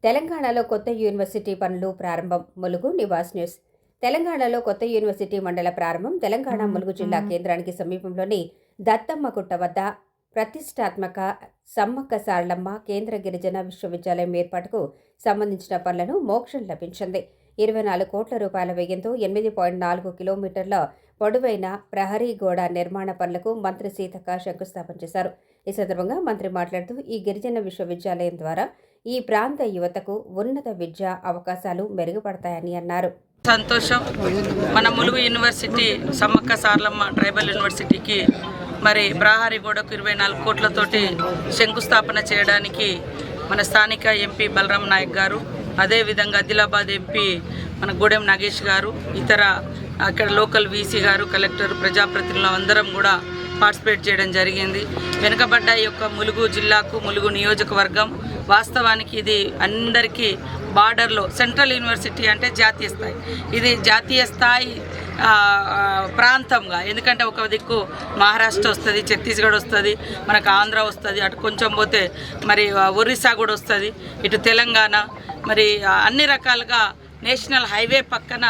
తెలంగాణలో కొత్త యూనివర్సిటీ పనులు ప్రారంభం. ములుగు నివాస్ న్యూస్. తెలంగాణలో కొత్త యూనివర్సిటీ మండల ప్రారంభం. తెలంగాణ ములుగు జిల్లా కేంద్రానికి సమీపంలోని దత్తమ్మగుట్ట వద్ద ప్రతిష్టాత్మక సమ్మక్క సారలమ్మ కేంద్ర గిరిజన విశ్వవిద్యాలయం ఏర్పాటుకు సంబంధించిన పనులను మోక్షం లభించింది. 24 కోట్ల రూపాయల వ్యయంతో 8.4 కిలోమీటర్ల పొడవైన ప్రహరీ గోడ నిర్మాణ పనులకు మంత్రి సీతక్క శంకుస్థాపన చేశారు. ఈ సందర్భంగా మంత్రి మాట్లాడుతూ ఈ గిరిజన విశ్వవిద్యాలయం ద్వారా ఈ ప్రాంత యువతకు ఉన్నత విద్యా అవకాశాలు మెరుగుపడతాయని అన్నారు. సంతోషం. మన ములుగు యూనివర్సిటీ సమ్మక్క సారలమ్మ ట్రైబల్ యూనివర్సిటీకి మరి ప్రహరీ గోడకు 24 కోట్లతోటి శంకుస్థాపన చేయడానికి మన స్థానిక ఎంపీ బలరాం నాయక్ గారు, అదేవిధంగా ఆదిలాబాద్ ఎంపీ మన గూడెం నాగేష్ గారు, ఇతర అక్కడ లోకల్ వీసీ గారు, కలెక్టర్, ప్రజాప్రతినిధులు అందరం కూడా పార్టిసిపేట్ చేయడం జరిగింది. వెనుకబడ్డ ఈ యొక్క ములుగు జిల్లాకు, ములుగు నియోజకవర్గం వాస్తవానికి ఇది అందరికీ బార్డర్లో సెంట్రల్ యూనివర్సిటీ అంటే జాతీయ స్థాయి, ఇది జాతీయ స్థాయి ప్రాంతంగా, ఎందుకంటే ఒక దిక్కు మహారాష్ట్ర వస్తుంది, ఛత్తీస్గఢ్ వస్తుంది, మనకు ఆంధ్ర వస్తుంది, అటు కొంచెం పోతే మరి ఒరిస్సా కూడా వస్తుంది, ఇటు తెలంగాణ, మరి అన్ని రకాలుగా నేషనల్ హైవే పక్కన